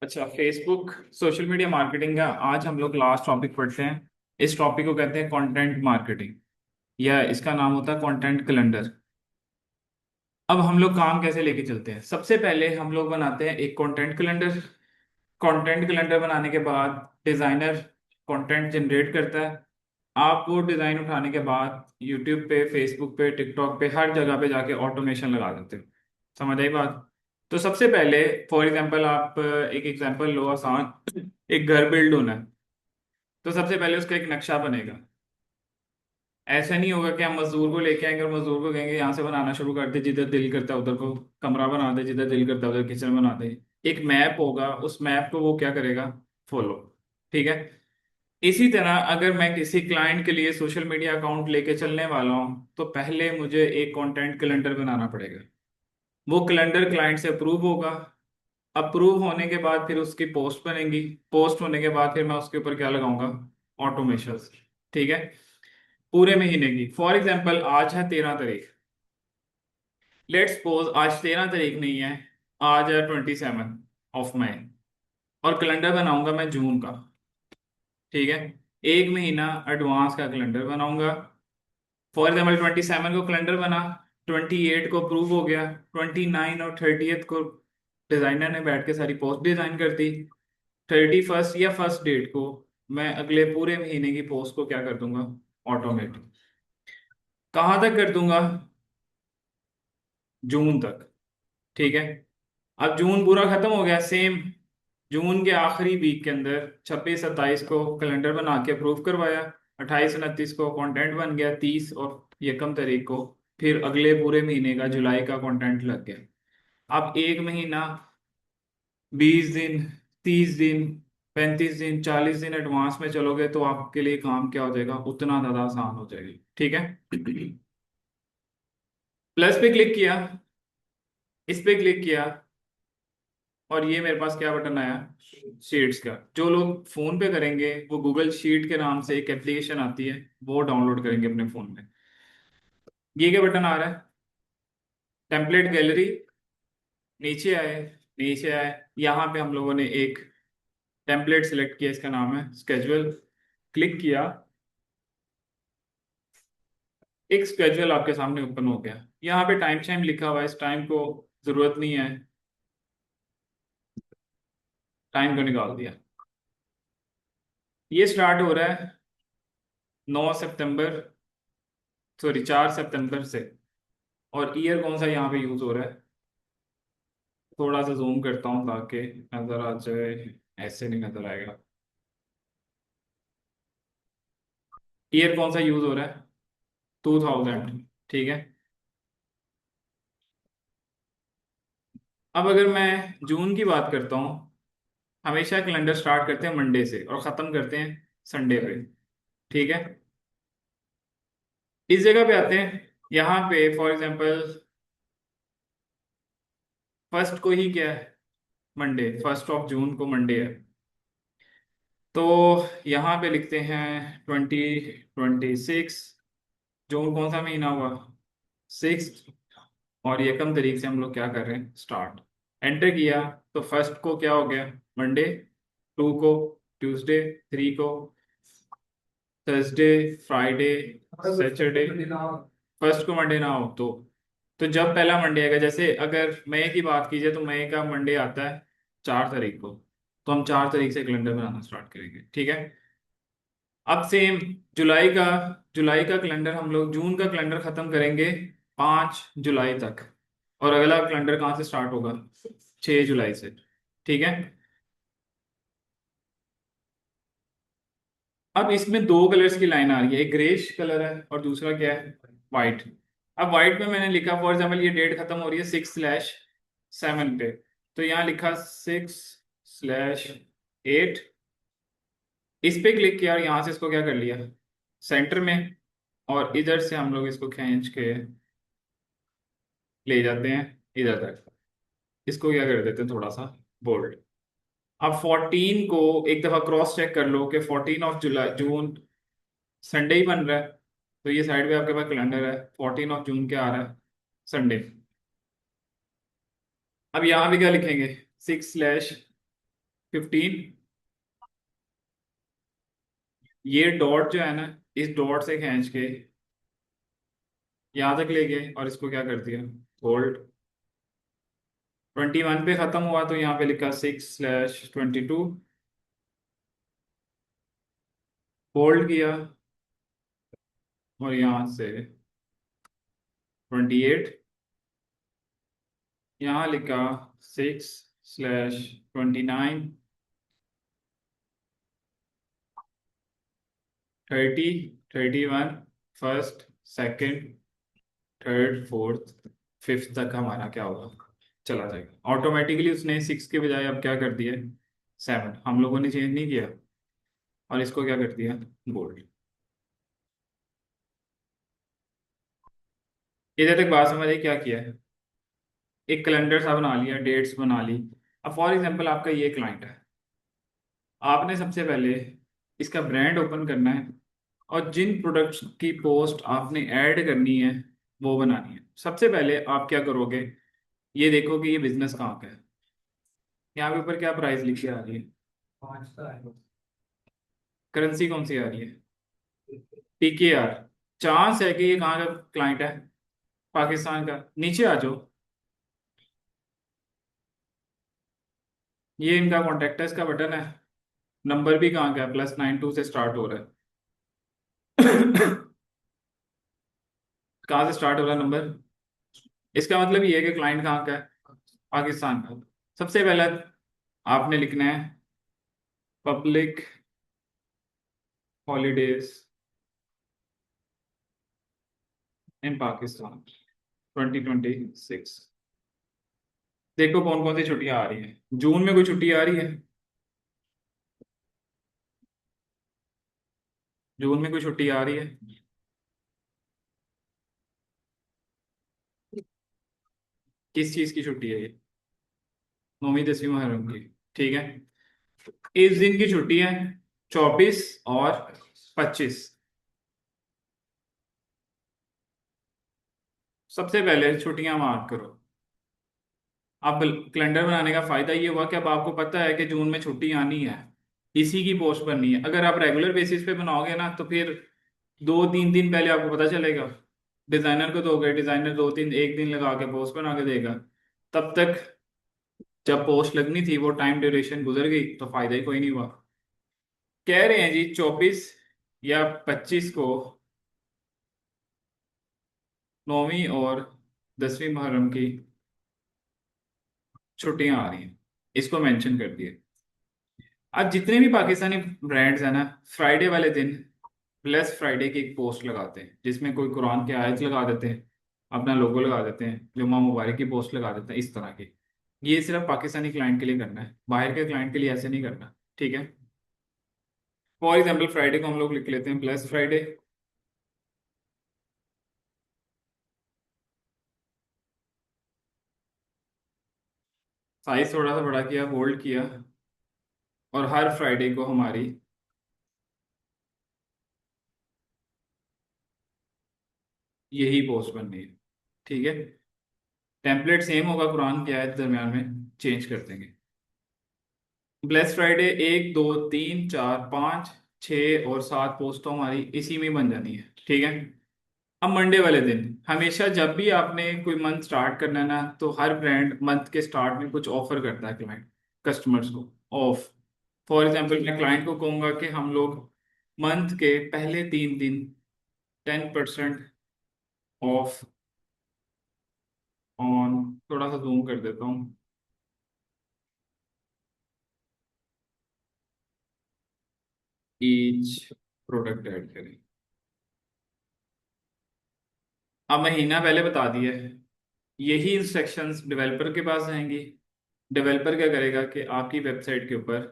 अच्छा, Facebook social media marketing का आज हम लोग लास्ट टॉपिक पढ़ते हैं। इस टॉपिक को कहते हैं कंटेंट मार्केटिंग, या इसका नाम होता है कंटेंट कैलेंडर। अब हम लोग काम कैसे लेके चलते हैं? सबसे पहले हम लोग बनाते हैं एक कंटेंट कैलेंडर। कंटेंट कैलेंडर बनाने के बाद डिजाइनर कंटेंट जनरेट करता है। आप वो डिजाइन उठाने के बाद यूट्यूब पे, फेसबुक पे, टिकटॉक पे, हर जगह पे जाके ऑटोमेशन लगा देते हो। समझ आई बात? तो सबसे पहले फॉर एग्जांपल आप एक एग्जांपल लो आसान। एक घर बिल्ड होना है, तो सबसे पहले उसका एक नक्शा बनेगा। ऐसा नहीं होगा कि हम मजदूर को लेके आएंगे और मजदूर को कहेंगे यहाँ से बनाना शुरू कर दे, जिधर दिल करता है उधर को कमरा बना दे, जिधर दिल करता है उधर किचन बना दे। एक मैप होगा, उस मैप को वो क्या करेगा? फॉलो। ठीक है। इसी तरह अगर मैं किसी क्लाइंट के लिए सोशल मीडिया अकाउंट लेके चलने वाला हूँ, तो पहले मुझे एक कंटेंट कैलेंडर बनाना पड़ेगा। वो कैलेंडर क्लाइंट से अप्रूव होगा। अप्रूव होने के बाद फिर उसकी पोस्ट बनेगी। पोस्ट होने के बाद फिर मैं उसके ऊपर क्या लगाऊंगा? ऑटोमेशन। ठीक है। पूरे महीने की, फॉर एग्जाम्पल आज है 13 तारीख। लेट्स सपोज आज 13 तारीख नहीं है, आज है 27 ऑफ मई, और कैलेंडर बनाऊंगा मैं जून का। ठीक है। एक महीना एडवांस का कैलेंडर बनाऊंगा। फॉर एग्जाम्पल 27 को कैलेंडर बना, 28 को अप्रूव हो गया, 29 और 30th को डिजाइनर ने बैठ के सारी पोस्ट डिजाइन कर दी। 31st या फर्स्ट डेट को मैं अगले पूरे महीने की पोस्ट को क्या कर दूंगा? ऑटोमेटिक। कहाँ तक कर दूंगा? जून तक। ठीक है। अब जून पूरा खत्म हो गया, सेम जून के आखिरी वीक के अंदर 26-27 को कैलेंडर बना के अप्रूव करवाया। 28-29 को कंटेंट बन गया। 30 और यकम तारीख को फिर अगले पूरे महीने का जुलाई का कंटेंट लग गया। अब एक महीना, 20 दिन, 30 दिन, 35 दिन, 40 दिन एडवांस में चलोगे तो आपके लिए काम क्या हो जाएगा? उतना ज्यादा आसान हो जाएगी। ठीक है। प्लस पे क्लिक किया, इस पे क्लिक किया, और ये मेरे पास क्या बटन आया? शीट्स का। जो लोग फोन पे करेंगे वो गूगल शीट के नाम से एक एप्लीकेशन आती है, वो डाउनलोड करेंगे अपने फोन में। ये क्या बटन आ रहा है? Template gallery. नीचे आए, नीचे आए, यहाँ पे हम लोगों ने एक टेम्पलेट सिलेक्ट किया, इसका नाम है स्केजुअल। क्लिक किया, एक स्केजुअल आपके सामने ओपन हो गया। यहाँ पे टाइम शाइम लिखा हुआ है, इस टाइम को जरूरत नहीं है, टाइम को निकाल दिया। ये स्टार्ट हो रहा है 9 सितंबर, सॉरी 4 सितंबर से। और ईयर कौन सा यहाँ पे यूज हो रहा है? थोड़ा सा जूम करता हूँ ताकि नजर आ जाए। ऐसे नहीं नजर आएगा। ईयर कौन सा यूज हो रहा है? 2000। ठीक है। अब अगर मैं जून की बात करता हूँ, हमेशा कैलेंडर स्टार्ट करते हैं मंडे से और खत्म करते हैं संडे पे। ठीक है। इस जगह पे आते हैं, यहाँ पे फॉर एग्जांपल फर्स्ट को ही क्या है? मंडे, 1 जून को मंडे है। तो यहाँ पे लिखते हैं 2026। जून कौन सा महीना हुआ? 6। और ये कम तारीख से हम लोग क्या कर रहे हैं? स्टार्ट। एंटर किया, तो फर्स्ट को क्या हो गया? मंडे। 2 को ट्यूसडे। 3 को थर्सडे, फ्राइडे, सैटरडे। फर्स्ट को मंडे ना हो तो जब पहला मंडे आएगा, जैसे अगर मई की बात कीजिए तो मई का मंडे आता है 4 तारीख को, तो हम 4 तारीख से कैलेंडर बनाना स्टार्ट करेंगे। ठीक है। अब सेम जुलाई का, जुलाई का कैलेंडर हम लोग जून का कैलेंडर खत्म करेंगे 5 जुलाई तक। और अगला कैलेंडर कहाँ से स्टार्ट होगा? 6 जुलाई से। ठीक है। अब इसमें दो कलर्स की लाइन आ रही है, एक ग्रेश कलर है और दूसरा क्या है? वाइट। अब वाइट में मैंने लिखा फॉर एग्जाम्पल ये डेट खत्म हो रही है 6/7 पे, तो यहाँ लिखा 6/8। इस पे क्लिक किया और यहाँ से इसको क्या कर लिया? सेंटर में। और इधर से हम लोग इसको खींच के ले जाते हैं इधर तक। इसको क्या कर देते हैं? थोड़ा सा बोल्ड। अब 14 को एक दफा क्रॉस चेक कर लो कि 14 जून संडे ही बन रहा है। तो ये साइड पे आपके पास कैलेंडर है, 14 जून क्या आ रहा है? संडे। अब यहाँ भी क्या लिखेंगे? 6/8। 15। ये डॉट जो है ना, इस डॉट से खींच के यहाँ तक ले गए और इसको क्या कर दिया, होल्ड। 21 पे खत्म हुआ तो यहाँ पे लिखा 6/22, होल्ड किया और यहाँ से 28, यहाँ लिखा 6/29, 30, 31, first, second, third, fourth, fifth तक हमारा क्या होगा, चला जाएगा ऑटोमेटिकली। उसने 6 के बजाय अब क्या कर दिया, 7, हम लोगों ने चेंज नहीं किया, और इसको क्या कर दिया, बोल्ड। इधर तक बात समझ आई क्या किया है, एक कैलेंडर सा बना लिया, डेट्स बना ली। अब फॉर एग्जांपल आपका ये क्लाइंट है, आपने सबसे पहले इसका ब्रांड ओपन करना है, और जिन प्रोडक्ट्स की पोस्ट आपने ऐड करनी है वो बनानी है। सबसे पहले आप क्या करोगे, ये देखो कि ये बिजनेस कहाँ का है। यहाँ पे ऊपर क्या प्राइस लिखी आ रही है, करेंसी कौन सी आ रही है, PKR। चांस है कि ये कहाँ का क्लाइंट है, पाकिस्तान का। नीचे आ जाओ, ये इनका कॉन्टेक्ट है, इसका बटन है। नंबर भी कहाँ का है, +92 से स्टार्ट हो रहा है। कहाँ से स्टार्ट हो रहा है नंबर, इसका मतलब ये है कि क्लाइंट कहाँ का है, पाकिस्तान का। सबसे पहले आपने लिखना है पब्लिक हॉलीडेज इन पाकिस्तान 2026। देखो कौन कौन सी छुट्टियां आ रही हैं, जून में कोई छुट्टी आ रही है, जून में कोई छुट्टी आ रही है, किस चीज की छुट्टी है ये, 9वीं 10वीं मुहर्रम की, ठीक है। इस दिन की छुट्टी है 24 और 25। सबसे पहले छुट्टियां मार्क करो। अब कैलेंडर बनाने का फायदा ये हुआ कि अब आपको पता है कि जून में छुट्टी आनी है, इसी की पोस्ट बननी है। अगर आप रेगुलर बेसिस पे बनाओगे ना तो फिर 2-3 दिन पहले आपको पता चलेगा, डिजाइनर को दोगे, डिजाइनर 2-3 1 दिन लगा के पोस्ट बना के देगा। तब तक जब पोस्ट लगनी थी वो टाइम ड्यूरेशन गुजर गई, तो फायदा ही कोई नहीं हुआ। कह रहे हैं जी 24 या 25 को 9वीं और 10वीं मुहर्रम की छुट्टियां आ रही हैं, इसको मेंशन कर दिए। अब जितने भी पाकिस्तानी ब्रांड्स हैं ना, फ्राइडे वाले दिन ब्लेस फ्राइडे की एक पोस्ट लगाते हैं, जिसमें कोई कुरान की आयत लगा देते हैं, अपना लोगो लगा देते हैं, जुम्मा मुबारक की पोस्ट लगा देते हैं, इस तरह की। ये सिर्फ पाकिस्तानी क्लाइंट के लिए करना है, बाहर के क्लाइंट के लिए ऐसे नहीं करना, ठीक है। फॉर एग्जाम्पल फ्राइडे को हम लोग लिख लेते हैं ब्लेस फ्राइडे। साइज थोड़ा सा बड़ा किया, बोल्ड किया, और हर फ्राइडे को हमारी यही पोस्ट बननी है, ठीक है। टेम्पलेट सेम होगा, कुरान की आयत दरम्यान में चेंज कर देंगे। ब्लेस फ्राइडे 1 2 3 4 5 6 और 7 पोस्ट तो हमारी इसी में बन जानी है, ठीक है। अब मंडे वाले दिन, हमेशा जब भी आपने कोई मंथ स्टार्ट करना है ना, तो हर ब्रांड मंथ के स्टार्ट में कुछ ऑफर करता है क्लाइंट कस्टमर्स को, ऑफ। फॉर एग्जांपल मैं क्लाइंट को कहूंगा कि हम लोग मंथ के पहले 3 दिन 10% ऑफ ऑन, थोड़ा सा जूम कर देता हूँ, ईच प्रोडक्ट ऐड करें। अब महीना पहले बता दिया है, यही इंस्ट्रक्शंस डेवलपर के पास जाएंगी। डेवलपर क्या करेगा कि आपकी वेबसाइट के ऊपर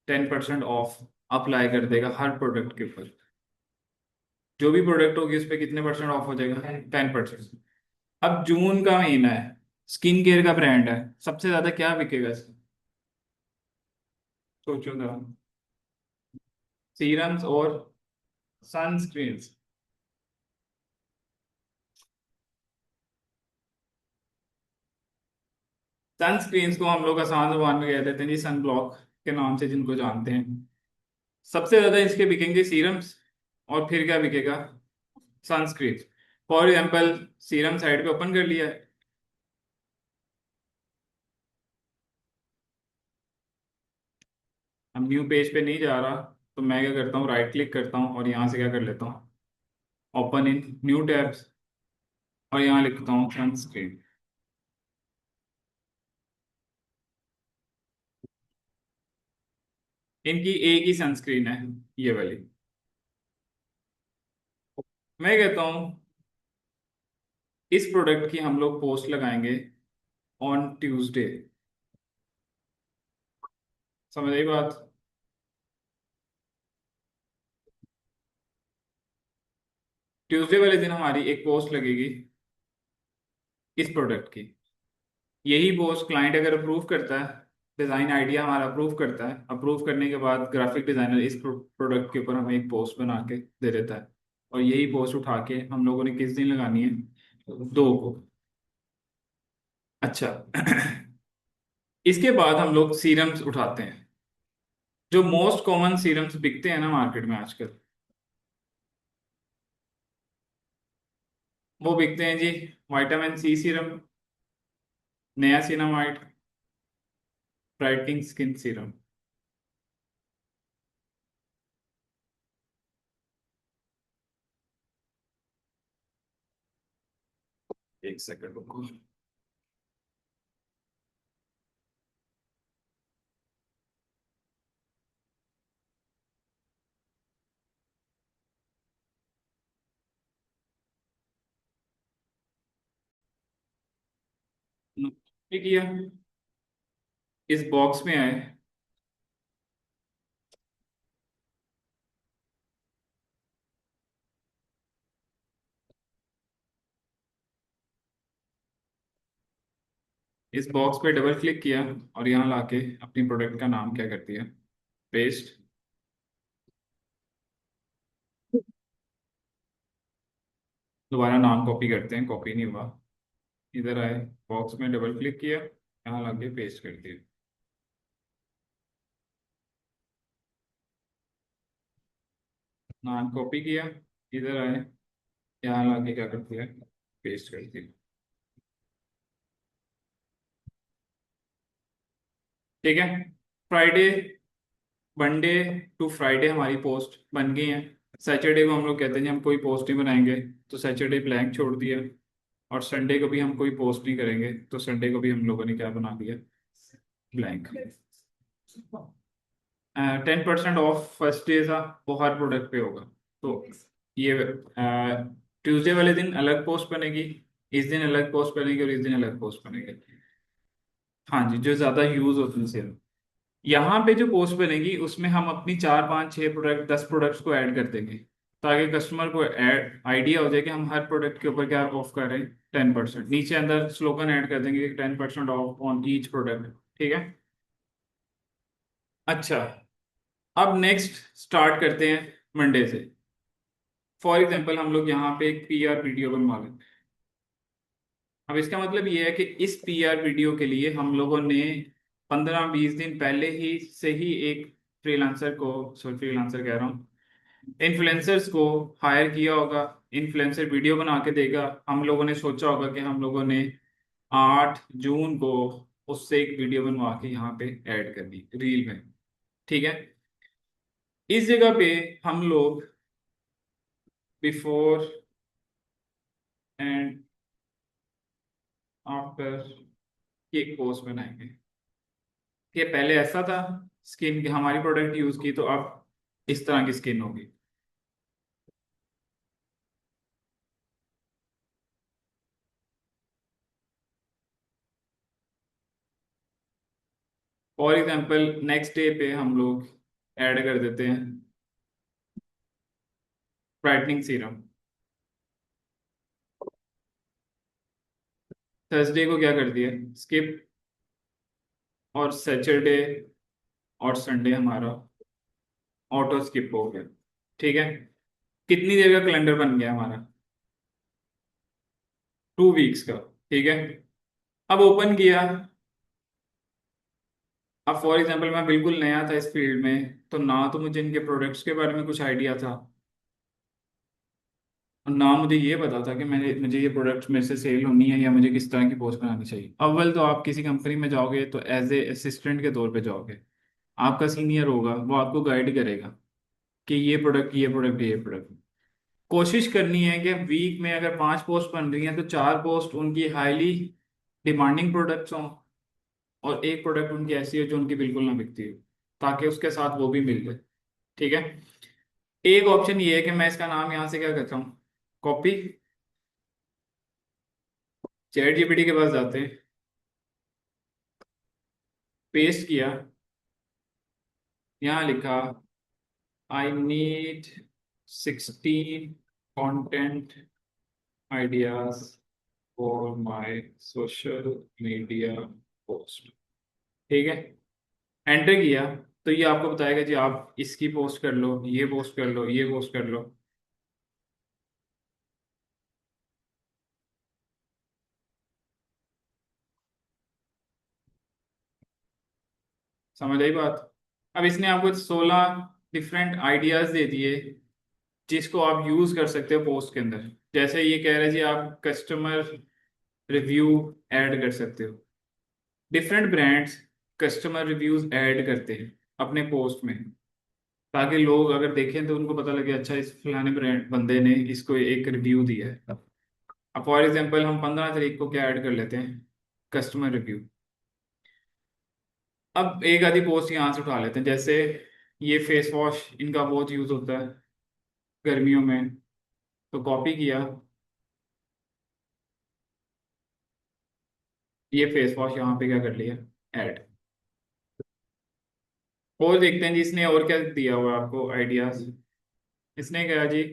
10% ऑफ अप्लाई कर देगा हर प्रोडक्ट के ऊपर। जो भी प्रोडक्ट होगी उस पर कितने परसेंट ऑफ हो जाएगा, 10%। अब जून का महीना है, स्किन केयर का ब्रांड है, सबसे ज्यादा क्या बिकेगा इसका, सोचो जरा। सीरम्स और सनस्क्रीन। सनस्क्रीन्स को हम लोग आसान जुबान में कह देते हैं जी सन ब्लॉक के नाम से, जिनको जानते हैं। सबसे ज्यादा इसके बिकेंगे सीरम्स, और फिर क्या बिकेगा? Sunscreen. For example, serum side पे ओपन कर लिया है। अब न्यू पेज पे नहीं जा रहा, तो मैं क्या करता हूँ, राइट क्लिक करता हूँ और यहाँ से क्या कर लेता हूँ, ओपन इन न्यू टैब्स, और यहाँ लिखता हूँ सनस्क्रीन। इनकी एक ही सनस्क्रीन है, ये वाली। मैं कहता हूँ इस प्रोडक्ट की हम लोग पोस्ट लगाएंगे ऑन ट्यूसडे। समझ आई बात? ट्यूसडे वाले दिन हमारी एक पोस्ट लगेगी इस प्रोडक्ट की। यही पोस्ट क्लाइंट अगर अप्रूव करता है, डिज़ाइन आइडिया हमारा अप्रूव करता है, अप्रूव करने के बाद ग्राफिक डिज़ाइनर इस प्रोडक्ट के ऊपर हमें एक पोस्ट बना के दे देता है। और यही पोस्ट उठा के हम लोगों ने किस दिन लगानी है? 2 को। अच्छा। इसके बाद हम लोग सीरम्स उठाते हैं। जो मोस्ट कॉमन सीरम्स बिकते हैं ना मार्केट में आजकल, वो बिकते हैं जी। Vitamin C serum, niacinamide, brightening skin serum. एक सेकंड रुको। ये किया, इस बॉक्स में आए। इस बॉक्स पे डबल क्लिक किया और यहाँ लाके अपनी प्रोडक्ट का नाम क्या कर दिया, पेस्ट। दोबारा नाम कॉपी करते हैं, कॉपी नहीं हुआ। इधर आए, बॉक्स में डबल क्लिक किया, यहाँ लाके पेस्ट कर दिया। नाम कॉपी किया, इधर आए, यहाँ लाके क्या कर दिया, पेस्ट कर दिया। ठीक है। फ्राइडे, मंडे टू फ्राइडे हमारी पोस्ट बन गई है। सैटरडे को हम लोग कहते हैं जी हम कोई पोस्ट नहीं बनाएंगे, तो सैटरडे ब्लैंक छोड़ दिया। और संडे को भी हम कोई पोस्ट नहीं करेंगे, तो संडे को भी हम लोगों ने क्या बना दिया, ब्लैंक। 10% ऑफ फर्स्ट डे था, वो हर प्रोडक्ट पे होगा। तो ये ट्यूसडे वाले दिन अलग पोस्ट बनेगी, इस दिन अलग पोस्ट बनेगी, और इस दिन अलग पोस्ट बनेगी। हाँ जी, जो ज़्यादा यूज होती है सेल। यहाँ पे जो पोस्ट बनेगी उसमें हम अपनी 4 5 6 प्रोडक्ट 10 प्रोडक्ट्स को ऐड कर देंगे, ताकि कस्टमर को ऐड आइडिया हो जाए कि हम हर प्रोडक्ट के ऊपर क्या ऑफ कर रहे हैं। 10%, नीचे अंदर स्लोगन ऐड कर देंगे, 10% ऑफ ऑन ईच प्रोडक्ट। ठीक है। अच्छा, अब नेक्स्ट स्टार्ट करते हैं मंडे से। फॉर एग्जाम्पल, हम लोग यहाँ पे एक पीआर वीडियो बनवा लें। अब इसका मतलब ये है कि इस पीआर वीडियो के लिए हम लोगों ने 15 20 दिन पहले ही से ही एक फ्रीलांसर को, सॉरी फ्रीलांसर कह रहा हूँ, इन्फ्लुएंसर्स को हायर किया होगा। इन्फ्लुएंसर वीडियो बना के देगा। हम लोगों ने सोचा होगा कि हम लोगों ने 8 जून को उससे एक वीडियो बनवा के यहाँ पे ऐड कर दी रील में। ठीक है। इस जगह पे हम लोग बिफोर एंड आफ्टर की एक पोस्ट बनाएंगे कि पहले ऐसा था, स्किन की हमारी प्रोडक्ट यूज की, तो अब इस तरह की स्किन होगी। फॉर एग्जाम्पल, नेक्स्ट डे पे हम लोग ऐड कर देते हैं ब्राइटनिंग सीरम। थर्सडे को क्या कर दिया, स्किप, और सैटरडे और संडे हमारा ऑटो स्किप हो गया। ठीक है। कितनी देर का कैलेंडर बन गया हमारा? 2 वीक्स का। ठीक है। अब ओपन किया, अब फॉर एग्जांपल मैं बिल्कुल नया था इस फील्ड में, तो ना तो मुझे इनके प्रोडक्ट्स के बारे में कुछ आइडिया था, और ना मुझे ये पता था कि मुझे ये प्रोडक्ट मेरे से सेल होनी है या मुझे किस तरह की पोस्ट बनानी चाहिए। अव्वल तो आप किसी कंपनी में जाओगे तो एज ए असिस्टेंट के तौर पे जाओगे, आपका सीनियर होगा, वो आपको गाइड करेगा कि ये प्रोडक्ट, ये प्रोडक्ट, ये प्रोडक्ट। कोशिश करनी है कि वीक में अगर 5 पोस्ट बन रही हैं तो 4 पोस्ट उनकी हाईली डिमांडिंग प्रोडक्ट्स हों, और एक प्रोडक्ट उनकी ऐसी हो जो उनकी बिल्कुल ना बिकती हो, ताकि उसके साथ वो भी मिल जाए। ठीक है। एक ऑप्शन ये है कि मैं इसका नाम यहाँ से क्या करता हूँ, कॉपी, चैट जीपीटी के पास जाते हैं, पेस्ट किया, यहाँ लिखा I need 16 content ideas for my social media post. ठीक है। एंटर किया तो ये आपको बताएगा जी आप इसकी पोस्ट कर लो, ये पोस्ट कर लो, ये पोस्ट कर लो। समझ आई बात। अब इसने आपको 16 डिफरेंट आइडियाज दे दिए जिसको आप यूज कर सकते हो पोस्ट के अंदर। जैसे ये कह रहे हैं जी आप कस्टमर रिव्यू ऐड कर सकते हो। Different brands customer reviews add करते हैं अपने पोस्ट में, ताकि लोग अगर देखें तो उनको पता लगे अच्छा इस फलाने ब्रांड बंदे ने इसको एक रिव्यू दिया है। अब फॉर एग्जांपल हम 15 तारीख को क्या ऐड कर लेते हैं, कस्टमर रिव्यू। अब एक आधी पोस्ट यहाँ से उठा लेते हैं, जैसे ये फेस वॉश इनका बहुत यूज होता है गर्मियों में, तो कॉपी किया, ये फेस वॉश यहाँ पे क्या कर लिया, ऐड। और देखते हैं जी इसने और क्या दिया हुआ है आपको आइडियाज। इसने कहा जी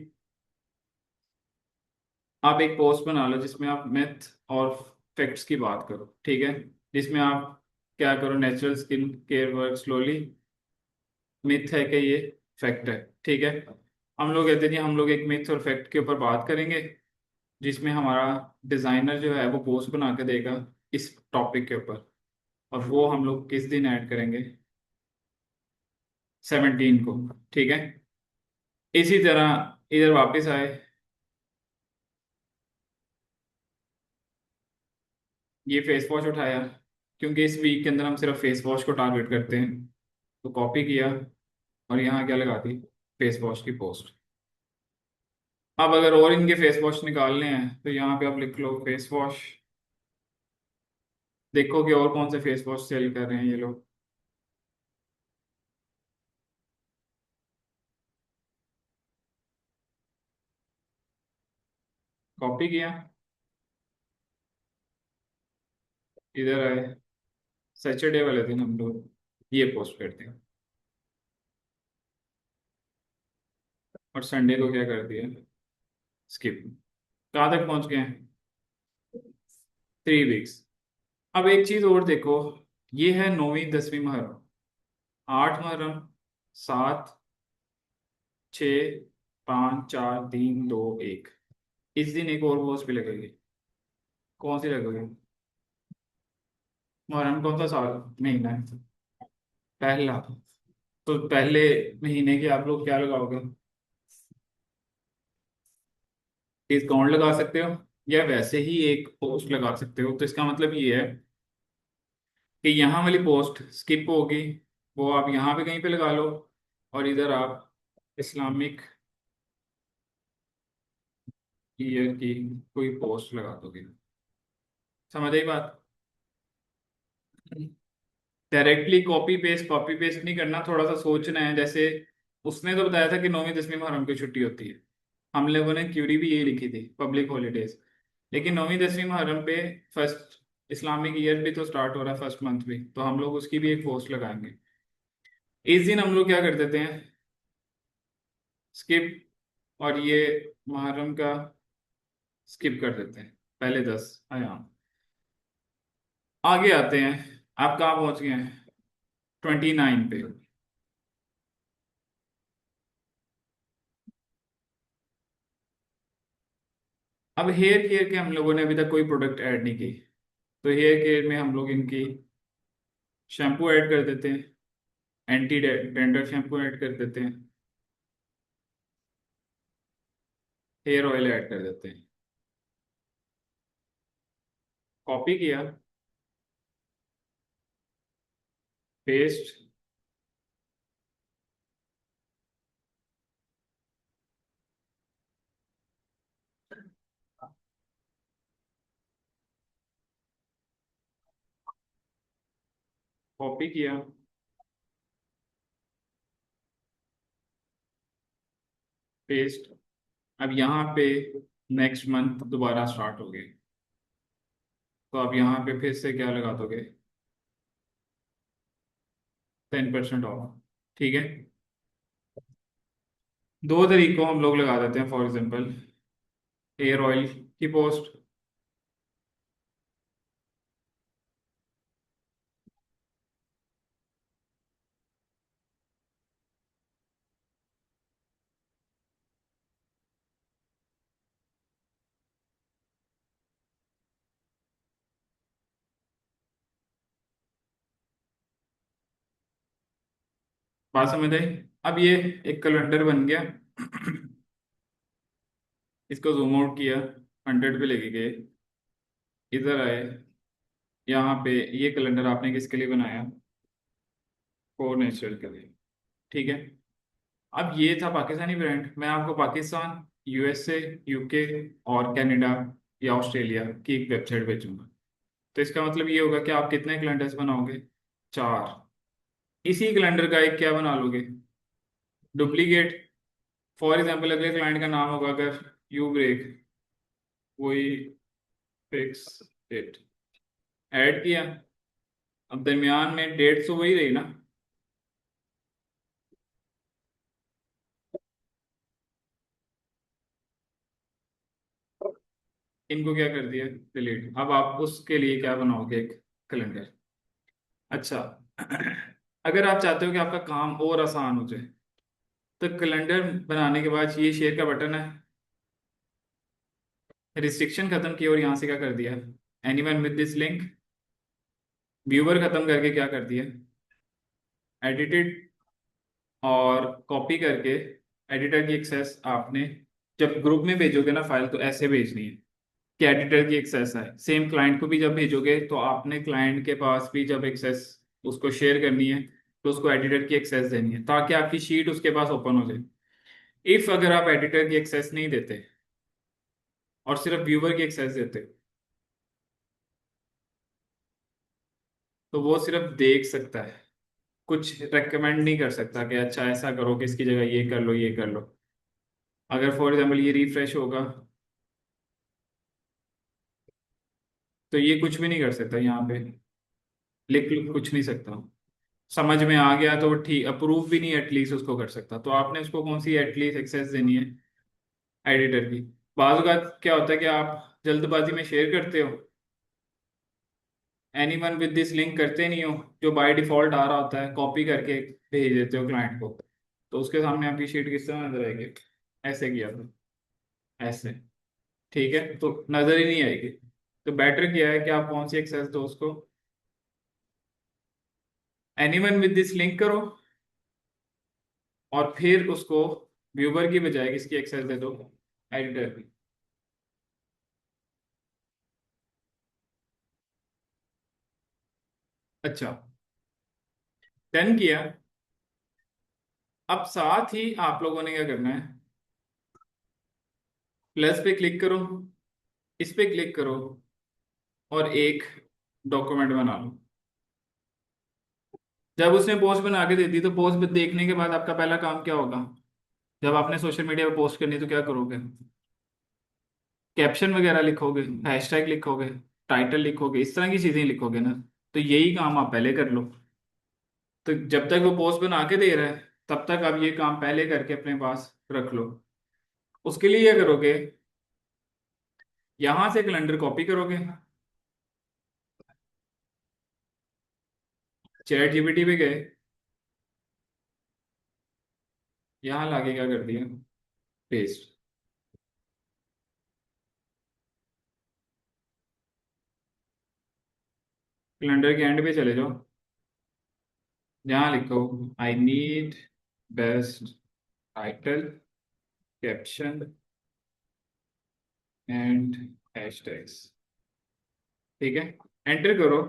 आप एक पोस्ट बना लो जिसमें आप मिथ और फैक्ट्स की बात करो। ठीक है। जिसमें आप क्या करो, natural skin care work slowly, myth है कि ये फैक्ट है। ठीक है। हम लोग कहते हैं जी हम लोग एक मिथ और फैक्ट के ऊपर बात करेंगे, जिसमें हमारा डिजाइनर जो है वो पोस्ट बना के देगा इस टॉपिक के ऊपर, और वो हम लोग किस दिन ऐड करेंगे, 17 को। ठीक है। इसी तरह इधर वापस आए, ये फेस वॉश उठाया, क्योंकि इस वीक के अंदर हम सिर्फ फेस वॉश को टारगेट करते हैं, तो कॉपी किया और यहाँ क्या लगा दी, फेस वॉश की पोस्ट। अब अगर और इनके फेस वॉश निकालने हैं तो यहाँ पे आप लिख लो फेस वॉश, देखो कि और कौन से फेस वॉश सेल कर रहे हैं ये लोग। कॉपी किया, इधर आए, सैटरडे वाले दिन हम लोग ये पोस्ट करते हैं, और संडे को क्या कर दिया, स्किप। कहाँ तक पहुंच गए हैं, 3 वीक्स। अब एक चीज और देखो, ये है 9वीं 10वीं मुहर्रम, 8 मुहर्रम, 7, 6, 5, 4, 3, 2, 1, इस दिन एक और पोस्ट भी लगेगी। कौन सी लगेगी, मुहर्रम कौन सा साल महीना है, पहला, तो पहले महीने के आप लोग क्या लगाओगे, डिस्काउंट लगा सकते हो, या वैसे ही एक पोस्ट लगा सकते हो। तो इसका मतलब ये है कि यहाँ वाली पोस्ट स्किप होगी, वो आप यहाँ पे कहीं पे लगा लो, और इधर आप इस्लामिक ईयर की कोई पोस्ट लगा दोगे। समझ आई बात। डायरेक्टली कॉपी पेस्ट नहीं करना, थोड़ा सा सोचना है। जैसे उसने तो बताया था कि 9वीं 10वीं मुहर्रम की छुट्टी होती है, हम लोगों ने क्यूरी भी यही लिखी थी, पब्लिक हॉलीडेज। लेकिन 9वीं 10वीं मुहर्रम पे फर्स्ट इस्लामिक ईयर भी तो स्टार्ट हो रहा है, फर्स्ट मंथ भी, तो हम लोग उसकी भी एक पोस्ट लगाएंगे। इस दिन हम लोग क्या कर देते हैं, स्किप, और ये मुहर्रम का स्किप कर देते हैं, पहले 10 आयाम। आगे आते हैं, आप कहाँ पहुंच गए हैं, 29 पे। अब हेयर केयर के हम लोगों ने अभी तक कोई प्रोडक्ट ऐड नहीं की, तो हेयर केयर में हम लोग इनकी शैम्पू ऐड कर देते हैं, एंटी डेंड्रफ शैम्पू ऐड कर देते हैं, हेयर ऑयल ऐड कर देते हैं। कॉपी किया, पेस्ट, कॉपी किया, पेस्ट। अब यहाँ पे नेक्स्ट मंथ दोबारा स्टार्ट हो गए, तो अब यहाँ पे फिर से क्या लगा दोगे? 10% ऑफ। ठीक है। दो तरीकों हम लोग लगा देते हैं, फॉर एग्जांपल हेयर ऑयल की पोस्ट। बात समझ आई? अब ये एक कैलेंडर बन गया। इसको जूम आउट किया, 100 पे लेके गए, इधर आए, यहाँ पे ये कैलेंडर आपने किसके लिए बनाया? कोर नेचुरल के लिए। ठीक है। अब ये था पाकिस्तानी ब्रांड, मैं आपको पाकिस्तान, यूएसए, यूके और कनाडा या ऑस्ट्रेलिया की एक वेबसाइट भेजूंगा। तो इसका मतलब ये होगा कि आप कितने कैलेंडर्स बनाओगे? 4। इसी कैलेंडर का एक क्या बना लोगे? डुप्लीकेट। फॉर एग्जाम्पल अगले क्लाइंट का नाम होगा अगर यू ब्रेक, वही फिक्स डेट, ऐड किया। अब दरमियान में डेट तो वही रही ना। इनको क्या कर दिया? डिलीट। अब आप उसके लिए क्या बनाओगे? एक कैलेंडर। अच्छा। अगर आप चाहते हो कि आपका काम और आसान हो जाए, तो कैलेंडर बनाने के बाद ये शेयर का बटन है, रिस्ट्रिक्शन खत्म की और यहाँ से क्या कर दिया? Anyone with this link. Viewer खत्म करके क्या कर दिया? एडिटेड। और कॉपी करके एडिटर की एक्सेस आपने जब ग्रुप में भेजोगे ना फाइल, तो ऐसे भेजनी है कि एडिटर की एक्सेस है। सेम क्लाइंट को भी जब भेजोगे तो आपने क्लाइंट के पास भी जब एक्सेस उसको शेयर करनी है, तो उसको एडिटर की एक्सेस देनी है ताकि आपकी शीट उसके पास ओपन हो जाए। इफ अगर आप एडिटर की एक्सेस नहीं देते और सिर्फ व्यूवर की एक्सेस देते, तो वो सिर्फ देख सकता है, कुछ रेकमेंड नहीं कर सकता कि अच्छा ऐसा करो कि इसकी जगह ये कर लो, ये कर लो। अगर फॉर एग्जाम्पल ये रिफ्रेश होगा, तो ये कुछ भी नहीं कर सकता, यहाँ पे लिख लिख कुछ नहीं सकता। समझ में आ गया तो ठीक, अप्रूव भी नहीं एटलीस्ट उसको कर सकता। तो आपने उसको कौन सी एटलीस्ट एक्सेस देनी है? एडिटर की। बाज़ औक़ात क्या होता है कि आप जल्दबाजी में शेयर करते हो, any one with this link करते नहीं हो, जो बाय डिफॉल्ट आ रहा होता है, कॉपी करके भेज देते हो क्लाइंट को। तो उसके सामने आपकी शीट किस तरह नजर आएगी? ऐसे किया था, ऐसे। ठीक है, तो नजर ही नहीं आएगी। तो बेटर क्या है कि आप कौन सी एक्सेस दो उसको? Any one with this link करो, और फिर उसको व्यूवर की बजाय किसकी एक्सेस दे दो? एडिटर की। अच्छा, डन किया। अब साथ ही आप लोगों ने क्या करना है? प्लस पे क्लिक करो, इस पे क्लिक करो, और एक डॉक्यूमेंट बना लो। जब उसने पोस्ट बना के दे दी, तो पोस्ट देखने के बाद आपका पहला काम क्या होगा? जब आपने सोशल मीडिया पे पोस्ट करनी है, तो क्या करोगे? कैप्शन वगैरह लिखोगे, हैशटैग लिखोगे, टाइटल लिखोगे, इस तरह की चीजें लिखोगे ना। तो यही काम आप पहले कर लो। तो जब तक वो पोस्ट बना के दे रहा है, तब तक आप ये काम पहले करके अपने पास रख लो। उसके लिए क्या करोगे? यहां से कैलेंडर कॉपी करोगे, चैट जीपीटी पे गए, यहाँ लाके क्या कर दिया? पेस्ट। कैलेंडर के एंड पे चले जाओ, यहाँ लिखो I need best title, caption and hashtags. ठीक है, एंटर करो।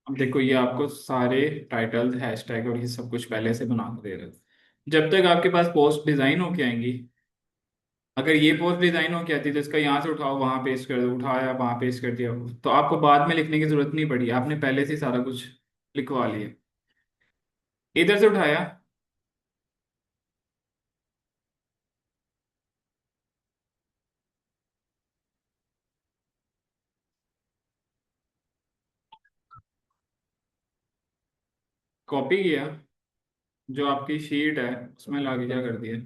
अब देखो ये आपको सारे टाइटल्स, हैशटैग और ये सब कुछ पहले से बना के दे रहे हैं। जब तक आपके पास पोस्ट डिजाइन होके आएंगी, अगर ये पोस्ट डिजाइन होके आती है तो इसका यहाँ से उठाओ वहां पेस्ट कर दो, उठाया वहां पेस्ट कर दिया, तो आपको बाद में लिखने की जरूरत नहीं पड़ी, आपने पहले से ही सारा कुछ लिखवा लिया। इधर से उठाया, कॉपी किया, जो आपकी शीट है उसमें लाके क्या कर दिया,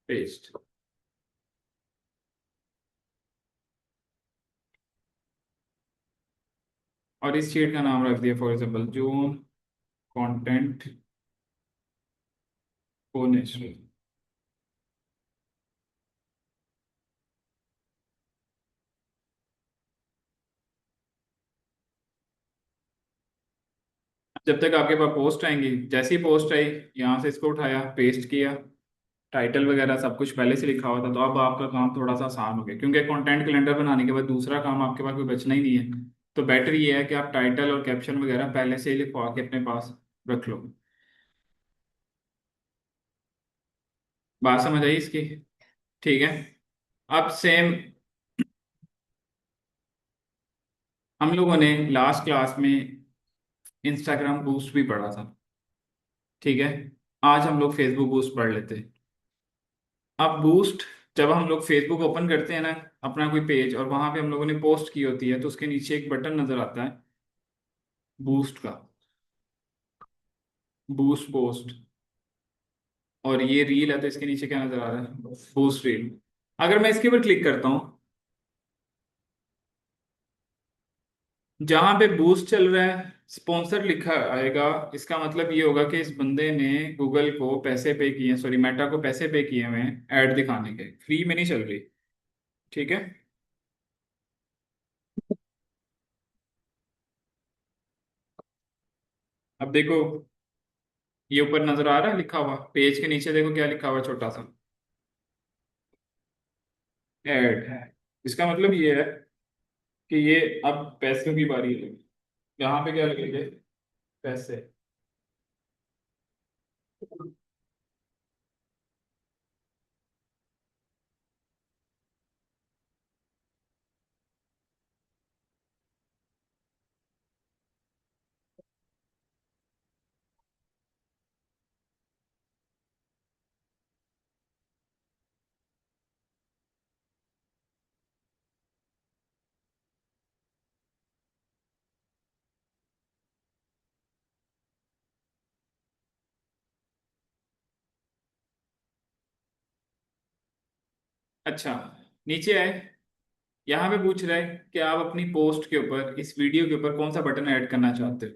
पेस्ट। और इस शीट का नाम रख दिया for example June content Koneshwar. जब तक आपके पास पोस्ट आएंगी, जैसी पोस्ट आई यहाँ से इसको उठाया पेस्ट किया, टाइटल वगैरह सब कुछ पहले से लिखा हुआ था, तो अब आपका काम थोड़ा सा आसान हो गया, क्योंकि कंटेंट कैलेंडर बनाने के बाद दूसरा काम आपके पास कोई बचना ही नहीं है। तो बेटर ये है कि आप टाइटल और कैप्शन वगैरह पहले से ही लिखवा के अपने पास रख लो। बात समझ आई इसकी? ठीक है। अब सेम हम लोगों ने लास्ट क्लास में इंस्टाग्राम बूस्ट भी पढ़ा था, ठीक है। आज हम लोग फेसबुक बूस्ट पढ़ लेते हैं। अब बूस्ट, जब हम लोग फेसबुक ओपन करते हैं ना, अपना कोई पेज, और वहां पे हम लोगों ने पोस्ट की होती है, तो उसके नीचे एक बटन नजर आता है बूस्ट का, बूस्ट पोस्ट। और ये रील है तो इसके नीचे क्या नजर आ रहा है, बूस्ट रील। अगर मैं इसके ऊपर क्लिक करता हूँ, जहां पे बूस्ट चल रहा है स्पॉन्सर लिखा आएगा, इसका मतलब ये होगा कि इस बंदे ने गूगल को पैसे पे किए, सॉरी मेटा को पैसे पे किए हुए हैं ऐड दिखाने के, फ्री में नहीं चल रही। ठीक है। अब देखो ये ऊपर नजर आ रहा है लिखा हुआ, पेज के नीचे देखो क्या लिखा हुआ है छोटा सा, ऐड। इसका मतलब ये है कि ये अब पैसों की बारी है। यहाँ पे क्या लगेंगे, पैसे। अच्छा, नीचे आए, यहाँ पे पूछ रहा है कि आप अपनी पोस्ट के ऊपर, इस वीडियो के ऊपर कौन सा बटन ऐड करना चाहते हो।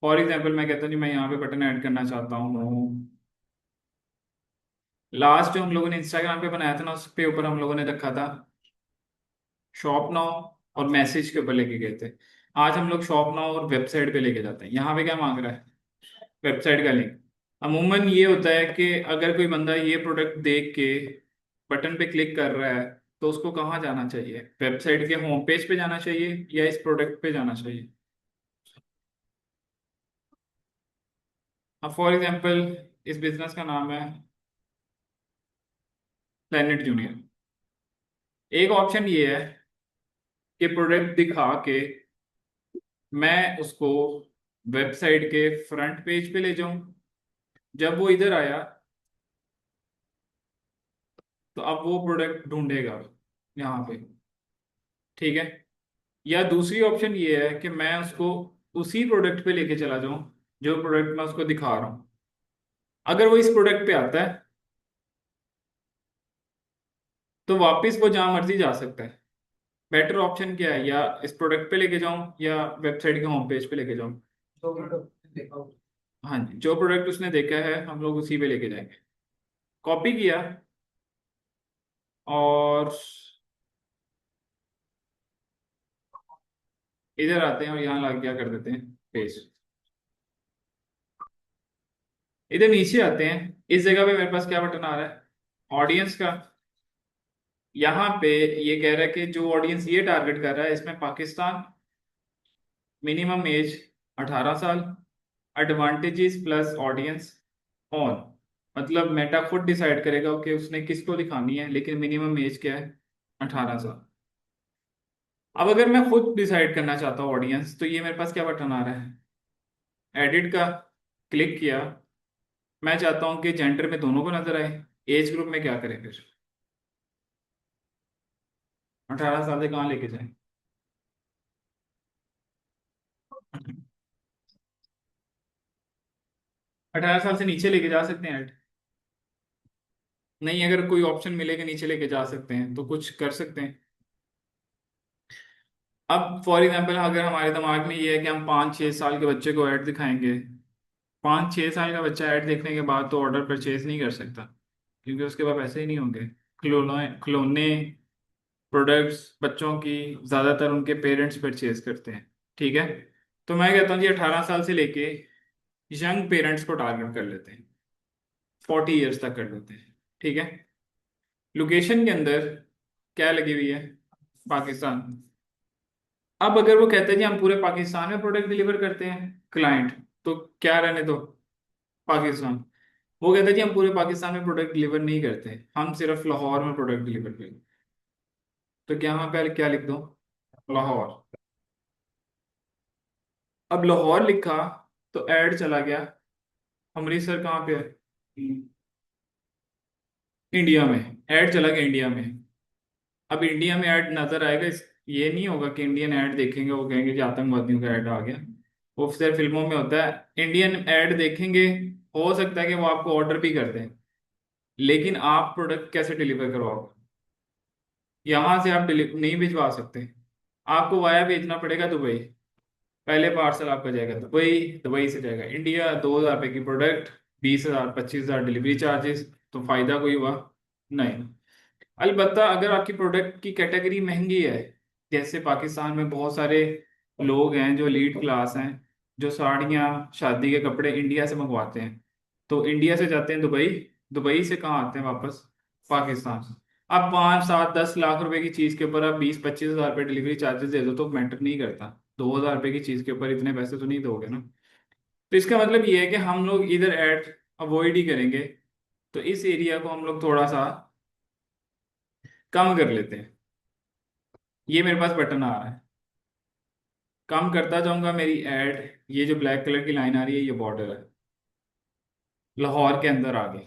फॉर एग्जाम्पल मैं कहता हूँ जी मैं यहाँ पे बटन ऐड करना चाहता हूँ, लास्ट जो हम लोगों ने इंस्टाग्राम पे बनाया था ना, उस पे ऊपर हम लोगों ने रखा था शॉप नाउ, और मैसेज के ऊपर लेके गए थे। आज हम लोग शॉप नाउ और वेबसाइट पे लेके जाते हैं। यहाँ पे क्या मांग रहा है, वेबसाइट का लिंक। अमूमन ये होता है कि अगर कोई बंदा ये प्रोडक्ट देख के बटन पे क्लिक कर रहा है, तो उसको कहाँ जाना चाहिए, वेबसाइट के होम पेज पे जाना चाहिए या इस प्रोडक्ट पे जाना चाहिए। अब फॉर एग्जांपल इस बिजनेस का नाम है प्लेनेट जूनियर। एक ऑप्शन ये है कि प्रोडक्ट दिखा के मैं उसको वेबसाइट के फ्रंट पेज पे ले जाऊं, जब वो इधर आया तो अब वो प्रोडक्ट ढूंढेगा यहाँ पे। ठीक है। या दूसरी ऑप्शन ये है कि मैं उसको उसी प्रोडक्ट पे लेके चला जाऊं जो प्रोडक्ट मैं उसको दिखा रहा हूं। अगर वो इस प्रोडक्ट पे आता है तो वापस वो जहां मर्जी जा सकता है। बेटर ऑप्शन क्या है, या इस प्रोडक्ट पे लेके जाऊं या वेबसाइट के होम पेज पे लेके जाऊं। हाँ जी, जो प्रोडक्ट उसने देखा है हम लोग उसी पे लेके जाएंगे। कॉपी किया और इधर आते हैं और यहाँ ला क्या कर देते हैं, पेस्ट। इधर नीचे आते हैं, इस जगह पे मेरे पास क्या बटन आ रहा है, ऑडियंस का। यहाँ पे ये कह रहा है कि जो ऑडियंस ये टारगेट कर रहा है इसमें पाकिस्तान, मिनिमम एज 18 साल, एडवांटेजेस प्लस ऑडियंस ऑन। मतलब मेटा खुद डिसाइड करेगा कि उसने किसको दिखानी है, लेकिन मिनिमम एज क्या है, 18 साल। अब अगर मैं खुद डिसाइड करना चाहता हूँ ऑडियंस, तो ये मेरे पास क्या बटन आ रहा है, एडिट का। क्लिक किया। मैं चाहता हूँ कि जेंडर में दोनों को नजर आए। एज ग्रुप में क्या करें फिर, 18 साल से कहाँ लेके जाए। 18 साल से नीचे लेके जा सकते हैं ऐड। नहीं, अगर कोई ऑप्शन मिलेगा नीचे लेके जा सकते हैं तो कुछ कर सकते हैं। अब फॉर एग्जाम्पल अगर हमारे दिमाग में ये है कि हम 5-6 साल के बच्चे को ऐड दिखाएंगे, 5-6 साल का बच्चा ऐड देखने के बाद तो ऑर्डर परचेज नहीं कर सकता, क्योंकि उसके पास पैसे ही नहीं होंगे। खिलौने खिलौने प्रोडक्ट्स बच्चों की ज़्यादातर उनके पेरेंट्स परचेज करते हैं। ठीक है, तो मैं कहता हूँ जी 18 साल से लेके यंग पेरेंट्स को टारगेट कर लेते हैं, 40 ईयर्स तक कर लेते हैं। ठीक है, लोकेशन के अंदर क्या लगी हुई है, पाकिस्तान। अब अगर वो कहते हैं जी हम पूरे पाकिस्तान में प्रोडक्ट डिलीवर करते हैं क्लाइंट, तो क्या रहने दो, पाकिस्तान। वो कहते हैं जी हम पूरे पाकिस्तान में प्रोडक्ट डिलीवर नहीं करते, हम सिर्फ लाहौर में प्रोडक्ट डिलीवर करते। तो क्या, यहाँ पहले क्या लिख दो, लाहौर। अब लाहौर लिखा तो ऐड चला गया, अमृतसर कहाँ पे है, इंडिया में। ऐड चला गया इंडिया में। अब इंडिया में ऐड नजर आएगा ये नहीं होगा कि इंडियन ऐड देखेंगे वो कहेंगे कि आतंकवादियों का ऐड आ गया। वो सिर्फ फिल्मों में होता है, इंडियन ऐड देखेंगे, हो सकता है कि वो आपको ऑर्डर भी कर दें, लेकिन आप प्रोडक्ट कैसे डिलीवर करवाओगे। यहाँ से आप नहीं भिजवा सकते, आपको वाया भेजना पड़ेगा दुबई। पहले पार्सल आपका जाएगा दुबई, दुबई से जाएगा इंडिया, 2,000 रुपये की प्रोडक्ट, 20,000 25,000 डिलीवरी चार्जेस। तो फायदा कोई हुआ नहीं। अलबत्ता अगर आपकी प्रोडक्ट की कैटेगरी महंगी है, जैसे पाकिस्तान में बहुत सारे लोग हैं जो लीड क्लास हैं, जो साड़ियाँ शादी के कपड़े इंडिया से मंगवाते हैं, तो इंडिया से जाते हैं दुबई, दुबई से कहाँ आते हैं वापस, पाकिस्तान। अब 5-7-10 लाख रुपए की चीज़ के ऊपर आप 20-25 हज़ार रुपये डिलीवरी चार्जेस दे दो तो मैटर नहीं करता। 2,000 रुपये की चीज़ के ऊपर इतने पैसे तो नहीं दोगे ना। तो इसका मतलब ये है कि हम लोग इधर ऐड अवॉइड ही करेंगे। तो इस एरिया को हम लोग थोड़ा सा कम कर लेते हैं। ये मेरे पास बटन आ रहा है, कम करता जाऊंगा मेरी ऐड। ये जो ब्लैक कलर की लाइन आ रही है ये बॉर्डर है, लाहौर के अंदर आ गई।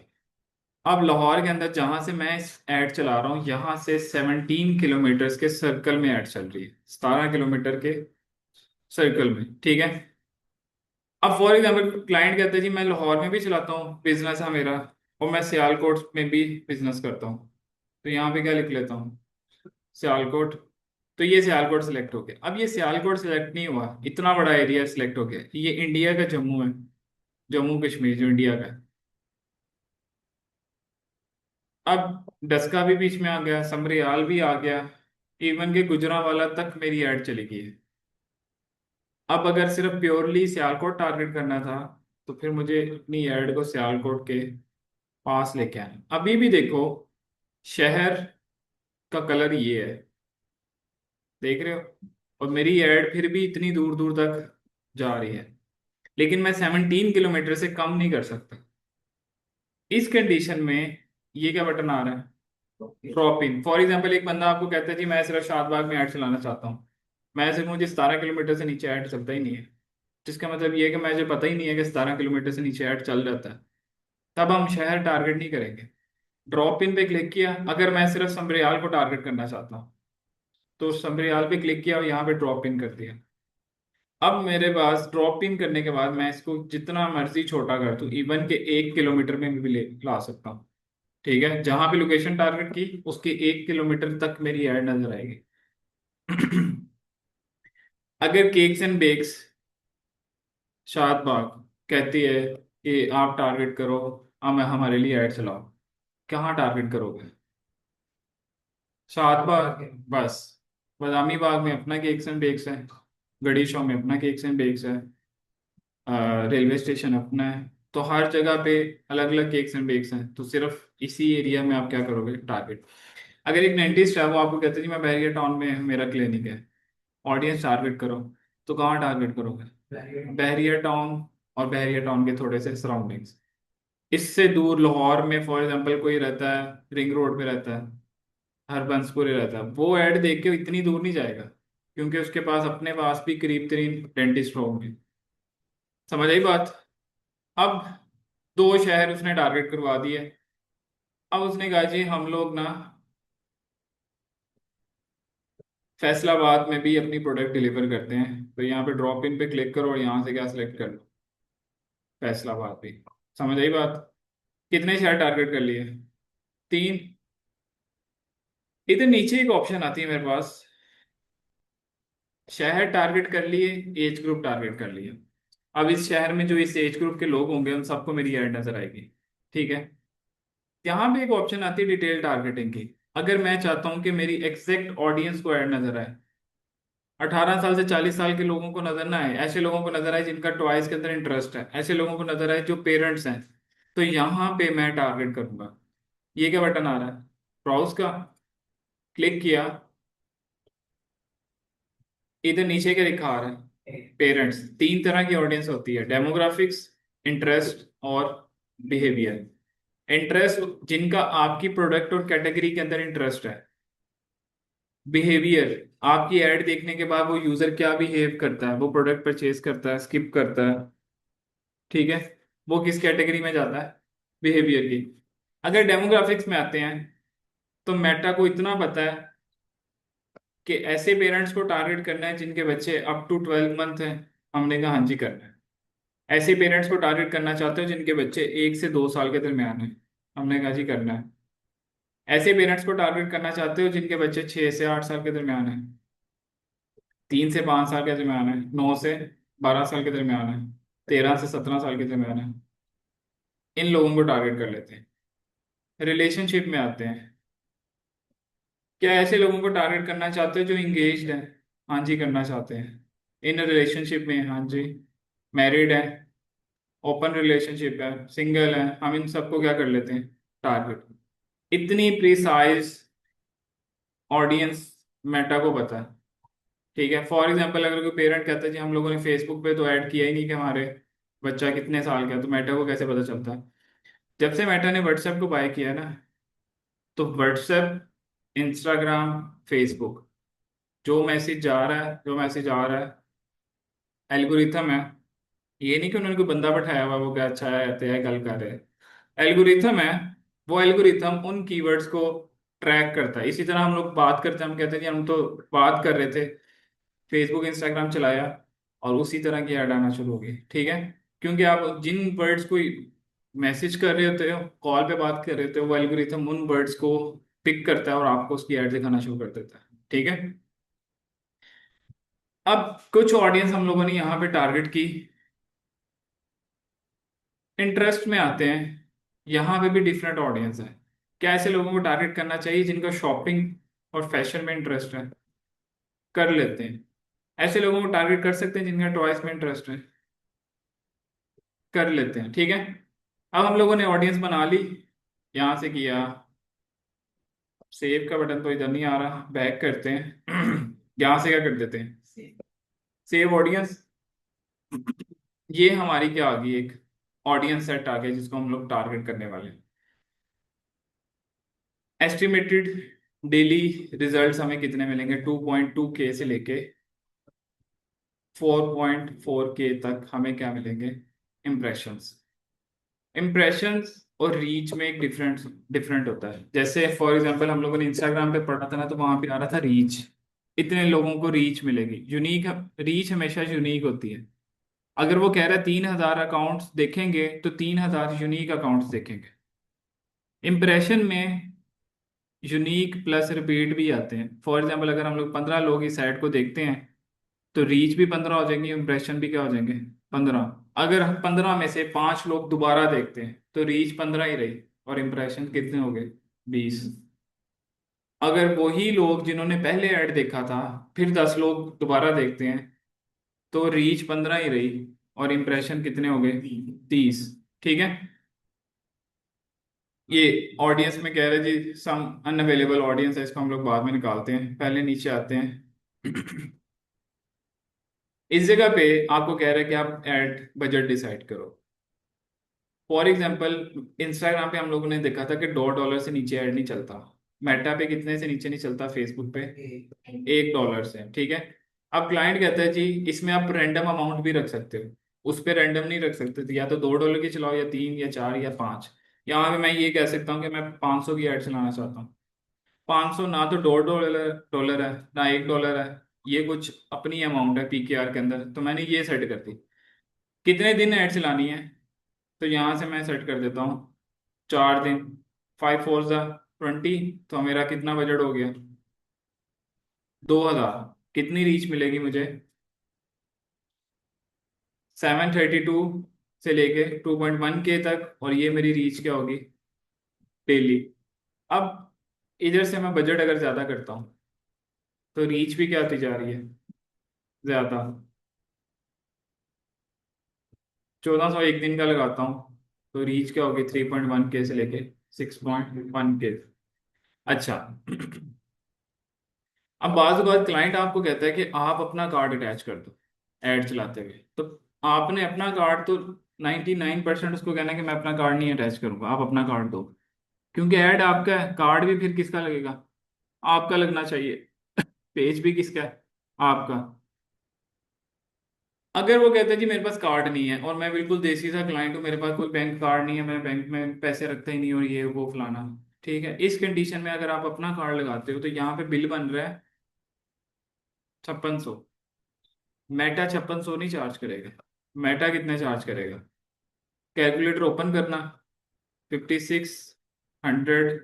अब लाहौर के अंदर जहां से मैं ऐड चला रहा हूँ, यहाँ से 17 किलोमीटर के सर्कल में ऐड चल रही है, 17 किलोमीटर के सर्कल में। ठीक है, अब फॉर एग्जाम्पल क्लाइंट कहते हैं जी मैं लाहौर में भी चलाता हूँ, बिजनेस है मेरा, और मैं सियालकोट में भी बिजनेस करता हूँ। तो यहाँ पे क्या लिख लेता हूँ, सियालकोट। तो ये सियालकोट सेलेक्ट हो गया। अब ये सियालकोट सेलेक्ट नहीं हुआ, इतना बड़ा एरिया सेलेक्ट हो गया, ये इंडिया का जम्मू है, जम्मू कश्मीर जो इंडिया का है। अब डस्का भी बीच में आ गया, समरियाल भी आ गया, इवन के गुजरांवाला तक मेरी ऐड चली गई है। अब अगर सिर्फ प्योरली सियालकोट टारगेट करना था, तो फिर मुझे अपनी ऐड को सियालकोट के पास लेके आना। अभी भी देखो, शहर का कलर ये है, देख रहे हो, और मेरी ऐड फिर भी इतनी दूर दूर तक जा रही है, लेकिन मैं 17 किलोमीटर से कम नहीं कर सकता। इस कंडीशन में ये क्या बटन आ रहा है, ड्रॉप इन। फॉर एग्जाम्पल एक बंदा आपको कहता है जी मैं सिर्फ शादबाग में ऐड चलाना चाहता हूँ, मैं सिर्फ, मुझे 17 किलोमीटर से नीचे ऐड चलता ही नहीं है। जिसका मतलब ये है कि मुझे पता ही नहीं है कि 17 किलोमीटर से नीचे ऐड चल जाता है। तब हम शहर टारगेट नहीं करेंगे। ड्रॉप इन पे क्लिक किया, अगर मैं सिर्फ समरियाल को टारगेट करना चाहता हूँ तो समरियाल पे क्लिक किया और यहाँ पे ड्रॉप इन कर दिया। अब मेरे पास ड्रॉप इन करने के बाद मैं इसको जितना मर्जी छोटा कर दूं, इवन के 1 किलोमीटर में भी ला सकता हूँ। ठीक है, जहां पे लोकेशन टारगेट की उसके 1 किलोमीटर तक मेरी ऐड नजर आएगी। अगर केक्स एंड बेक्स शादबाग कहती है कि आप टारगेट करो, हम हमारे लिए ऐड चलाओ। कहाँ टारगेट करोगे? शादबाग। बस। बादामी बाग में अपना केक्स एंड बेक्स है, गड़ी शॉप में अपना केक्स एंड बेक्स है, रेलवे स्टेशन अपना है। तो हर जगह पे अलग अलग केक्स एंड बेक्स हैं, तो सिर्फ इसी एरिया में आप क्या करोगे टारगेट। अगर एक डेंटिस्ट है, वो आपको कहते हैं जी मैं बैरियर टाउन में मेरा क्लिनिक है, ऑडियंस टारगेट करो, तो कहाँ टारगेट करोगे? बैरियर टाउन और बैरियर टाउन के थोड़े से सराउंडिंग्स। इससे दूर लाहौर में फॉर एग्जांपल कोई रहता है, रिंग रोड पे रहता है, हरबंसपुर रहता है, वो ऐड देख के इतनी दूर नहीं जाएगा, क्योंकि उसके पास अपने पास भी करीब तरीन डेंटिस्ट होंगे। समझ आई बात? अब दो शहर उसने टारगेट करवा दिए। अब उसने कहा जी हम लोग ना फैसलाबाद में भी अपनी प्रोडक्ट डिलीवर करते हैं, तो यहाँ पे ड्रॉप इन पे क्लिक करो और यहाँ से क्या सिलेक्ट कर लो, फैसलाबाद भी। समझ आई बात? कितने शहर टारगेट कर लिए? तीन। इधर नीचे एक ऑप्शन आती है मेरे पास, शहर टारगेट कर लिए, एज ग्रुप टारगेट कर लिए। अब इस शहर में जो इस एज ग्रुप के लोग होंगे उन सबको मेरी ऐड नजर आएगी। ठीक है। यहाँ पे एक ऑप्शन आती है डिटेल टारगेटिंग की। अगर मैं चाहता हूँ कि मेरी एग्जैक्ट ऑडियंस को ऐड नजर आए, 18 साल से 40 साल के लोगों को नजर ना आए, ऐसे लोगों को नजर आए जिनका टॉयज के अंदर इंटरेस्ट है, ऐसे लोगों को नजर आए जो पेरेंट्स हैं, तो यहाँ पे मैं टारगेट करूंगा। ये क्या बटन आ रहा है? ब्राउज का। क्लिक किया, इधर नीचे क्या लिखा आ रहा है? पेरेंट्स। तीन तरह की ऑडियंस होती है, डेमोग्राफिक्स, इंटरेस्ट और बिहेवियर। इंटरेस्ट जिनका आपकी प्रोडक्ट और कैटेगरी के अंदर इंटरेस्ट है। बिहेवियर आपकी एड देखने के बाद वो यूजर क्या बिहेव करता है, वो प्रोडक्ट परचेज करता है, स्किप करता है, ठीक है, वो किस कैटेगरी में जाता है, बिहेवियर की। अगर डेमोग्राफिक्स में आते हैं, तो मेटा को इतना पता है कि ऐसे पेरेंट्स को टारगेट करना है जिनके बच्चे अप टू 12 मंथ हैं। हमने कहा हाँ जी करना है। ऐसे पेरेंट्स को टारगेट करना चाहते हो जिनके बच्चे 1 से 2 साल के दरमियान है। हमने कहा जी करना है। ऐसे पेरेंट्स को टारगेट करना चाहते हो जिनके बच्चे 6 से 8 साल के दरमियान है, 3 से 5 साल के दरमियान है, 9 से 12 साल के दरमियान है, 13 से 17 साल के दरमियान है। इन लोगों को टारगेट कर लेते हैं। रिलेशनशिप में आते हैं। क्या ऐसे लोगों को टारगेट करना चाहते हो जो इंगेज्ड हैं? हाँ जी करना चाहते हैं। इन रिलेशनशिप में? हाँ जी। मैरिड है, ओपन रिलेशनशिप है, सिंगल है, हम इन सबको क्या कर लेते हैं टारगेट। इतनी प्रिसाइज ऑडियंस मेटा को पता है। ठीक है। फॉर एग्जांपल अगर कोई पेरेंट कहता है जी हम लोगों ने फेसबुक पे तो ऐड किया ही नहीं कि हमारे बच्चा कितने साल का है, तो मेटा को कैसे पता चलता है? जब से मेटा ने व्हाट्सएप को बाय किया ना, तो व्हाट्सएप, इंस्टाग्राम, फेसबुक, जो मैसेज जा रहा है, जो मैसेज आ रहा है, एल्गोरिथम है। ये नहीं कि उन्होंने कोई बंदा बैठाया हुआ वो क्या अच्छा है तय गल कर रहे हैं, एल्गोरिथम है। वो एल्गोरिथम उन कीवर्ड्स को ट्रैक करता है। इसी तरह हम लोग बात करते हैं, हम कहते हैं कि हम तो बात कर रहे थे, फेसबुक इंस्टाग्राम चलाया और उसी तरह की ऐड आना शुरू हो गई। ठीक है। क्योंकि आप जिन वर्ड्स को मैसेज कर रहे होते हो, कॉल पे बात कर रहे होते हो, वो एल्गोरिथम उन वर्ड्स को पिक करता है और आपको उसकी ऐड दिखाना शुरू कर देता है। ठीक है। अब कुछ ऑडियंस हम लोगों ने यहाँ पे टारगेट की। इंटरेस्ट में आते हैं। यहाँ पे भी डिफरेंट ऑडियंस है। क्या ऐसे लोगों को टारगेट करना चाहिए जिनका शॉपिंग और फैशन में इंटरेस्ट है? कर लेते हैं। ऐसे लोगों को टारगेट कर सकते हैं जिनका टॉयज में इंटरेस्ट है? कर लेते हैं। ठीक है। अब हम लोगों ने ऑडियंस बना ली, यहाँ से किया, सेव का बटन तो इधर नहीं आ रहा, बैक करते हैं यहाँ से क्या कर देते हैं, सेव ऑडियंस। ये हमारी क्या आ गई, एक ऑडियंस सेट आ गया जिसको हम लोग टारगेट करने वाले हैं। एस्टिमेटेड डेली रिजल्ट्स हमें कितने मिलेंगे? 2.2K से लेके 4.4K तक हमें क्या मिलेंगे? इम्प्रेशंस। इम्प्रेशंस और रीच में एक डिफरेंट डिफरेंट होता है। जैसे फॉर एग्जांपल हम लोगों ने इंस्टाग्राम पे पढ़ा था ना, तो वहां पे आ रहा था रीच, इतने लोगों को रीच मिलेगी। यूनिक रीच हमेशा यूनिक होती है। अगर वो कह रहा है 3,000 अकाउंट्स देखेंगे, तो 3,000 यूनिक अकाउंट्स देखेंगे। इम्प्रेशन में यूनिक प्लस रिपीट भी आते हैं। फॉर एग्जांपल अगर हम लोग 15 लोग इस ऐड को देखते हैं, तो रीच भी 15 हो जाएंगे, इम्प्रेशन भी क्या हो जाएंगे? 15। अगर हम 15 में से 5 लोग दोबारा देखते हैं तो रीच 15 ही रही, और इम्प्रेशन कितने हो गए? 20। अगर वही लोग जिन्होंने पहले ऐड देखा था फिर 10 लोग दोबारा देखते हैं तो रीच 15 ही रही, और इम्प्रेशन कितने हो गए? 30। ठीक है। ये ऑडियंस में कह रहे जी सम अनअवेलेबल ऑडियंस है, इसको हम लोग बाद में निकालते हैं, पहले नीचे आते हैं। इस जगह पे आपको कह रहे हैं कि आप एड बजट डिसाइड करो। फॉर एग्जाम्पल, इंस्टाग्राम पे हम लोगों ने देखा था कि $2 से नीचे ऐड नहीं चलता। मेटा पे कितने से नीचे नहीं चलता? फेसबुक पे $1 से। ठीक है। अब क्लाइंट कहता है जी इसमें आप रैंडम अमाउंट भी रख सकते हो। उस पर रैंडम नहीं रख सकते, तो या तो $2 की चलाओ, या 3 या 4 या 5। यहाँ पे मैं ये कह सकता हूँ कि मैं 500 की ऐड चलाना चाहता हूँ। 500 ना तो $2 डॉलर है ना $1 है, ये कुछ अपनी अमाउंट है पीकेआर के अंदर, तो मैंने ये सेट कर दी। कितने दिन ऐड चलानी है? तो यहाँ से मैं सेट कर देता हूँ 4 दिन। 5 4 20, तो मेरा कितना बजट हो गया? 2000। कितनी रीच मिलेगी मुझे? 732 से लेके 2.1K तक, और ये मेरी रीच क्या होगी? डेली। अब इधर से मैं बजट अगर ज्यादा करता हूँ तो रीच भी क्या होती जा रही है? ज्यादा। 1400 एक दिन का लगाता हूँ तो रीच क्या होगी? 3.1K से लेके 6.1K। अच्छा। अब बात क्लाइंट आपको कहता है कि आप अपना कार्ड अटैच कर दो ऐड चलाते हुए, तो आपने अपना कार्ड तो 99% उसको कहना है कि मैं अपना कार्ड नहीं अटैच करूंगा, आप अपना कार्ड दो। क्योंकि ऐड आपका है, कार्ड भी फिर किसका लगेगा? आपका लगना चाहिए। पेज भी किसका है? आपका। अगर वो कहते हैं जी मेरे पास कार्ड नहीं है और मैं बिल्कुल देसी सा क्लाइंट हूँ, मेरे पास कोई बैंक कार्ड नहीं है, मैं बैंक में पैसे रखता ही नहीं, और ये वो फलाना, ठीक है, इस कंडीशन में अगर आप अपना कार्ड लगाते हो तो यहाँ पे बिल बन रहा है 5600। मेटा 5600 नहीं चार्ज करेगा। मेटा कितने चार्ज करेगा? कैलकुलेटर ओपन करना। 5600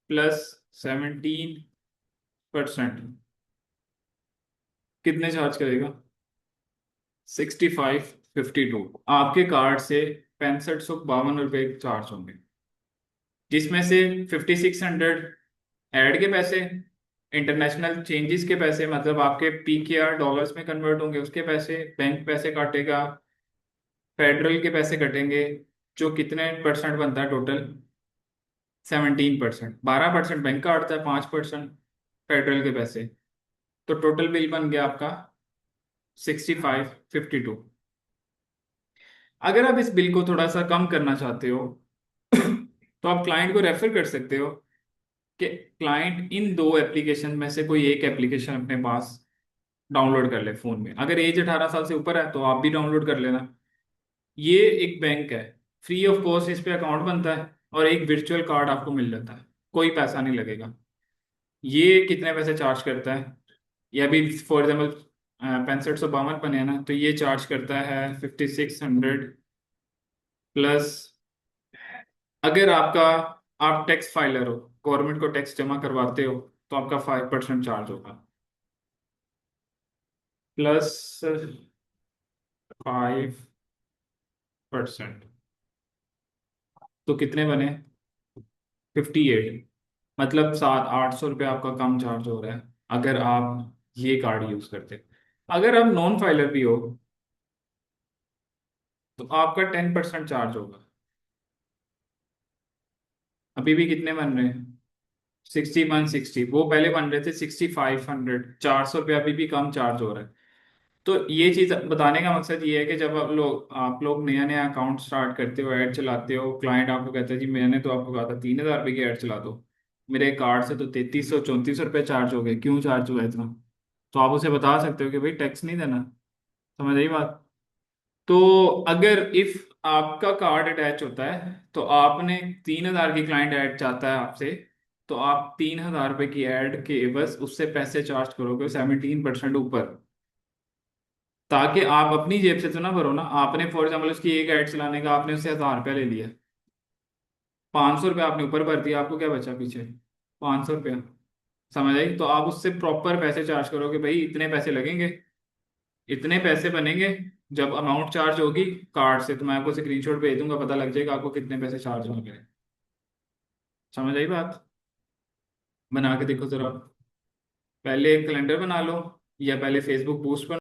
प्लस 17% कितने चार्ज करेगा? 6552। आपके कार्ड से 6552 रुपये चार्ज होंगे, जिसमें से 5600 ऐड के पैसे, इंटरनेशनल चेंजेस के पैसे, मतलब आपके पीकेआर डॉलर्स में कन्वर्ट होंगे उसके पैसे, बैंक पैसे काटेगा, फेडरल के पैसे कटेंगे, जो कितने परसेंट बनता है टोटल? 17%। 12% बैंक का काटता है, 5% फेडरल के पैसे, तो टोटल बिल बन गया आपका 6552। अगर आप इस बिल को थोड़ा सा कम करना चाहते हो तो आप क्लाइंट को रेफर कर सकते हो कि क्लाइंट इन दो एप्लीकेशन में से कोई एक एप्लीकेशन अपने पास डाउनलोड कर ले फोन में। अगर एज 18 साल से ऊपर है तो आप भी डाउनलोड कर लेना। ये एक बैंक है, फ्री ऑफ कॉस्ट इस पे अकाउंट बनता है, और एक वर्चुअल कार्ड आपको मिल जाता है, कोई पैसा नहीं लगेगा। ये कितने पैसे चार्ज करता है? ये अभी फॉर एग्जाम्पल 6552 बने हैं ना, तो ये चार्ज करता है 5600 प्लस, अगर आपका आप टैक्स फाइलर हो, गवर्नमेंट को टैक्स जमा करवाते हो, तो आपका 5% चार्ज होगा, प्लस 5%, तो कितने बने? 58। मतलब 700 800 रुपये आपका कम चार्ज हो रहा है अगर आप ये कार्ड यूज करते। अगर आप नॉन फाइलर भी हो तो आपका 10% चार्ज होगा। अभी भी कितने बन रहे हैं? 6160। वो पहले बन रहे थे 6500। 400 रुपये अभी भी कम चार्ज हो रहा है। तो ये चीज बताने का मकसद ये है कि जब आप लोग नया नया अकाउंट स्टार्ट करते हो, ऐड चलाते हो, क्लाइंट आपको कहता है जी मैंने तो आपको कहा था 3000 रुपये की ऐड चला दो, मेरे कार्ड से तो 3300 3400 रुपये चार्ज हो गए, क्यों चार्ज हुआ इतना? तो आप उसे बता सकते हो कि भाई टैक्स नहीं देना। समझ आई बात? तो अगर इफ आपका कार्ड अटैच होता है तो आपने 3000 की क्लाइंट ऐड चाहता है आपसे, तो आप 3000 रुपये की ऐड के बस उससे पैसे चार्ज करोगे 17% ऊपर, ताकि आप अपनी जेब से तो ना भरो ना। आपने फॉर एग्जाम्पल उसकी एक ऐड चलाने का आपने उससे 1000 रुपया ले लिया, 500 रुपया आपने ऊपर भर दिया, आपको क्या बचा पीछे? 500 रुपया। समझ आई? तो आप उससे प्रॉपर पैसे चार्ज करोगे, भाई इतने पैसे लगेंगे, इतने पैसे बनेंगे, जब अमाउंट चार्ज होगी कार्ड से तो मैं आपको स्क्रीनशॉट भेज दूंगा, पता लग जाएगा आपको कितने पैसे चार्ज हो गए। समझ आई बात? बना के देखो जरा। पहले एक कैलेंडर बना लो, या पहले फेसबुक बूस्ट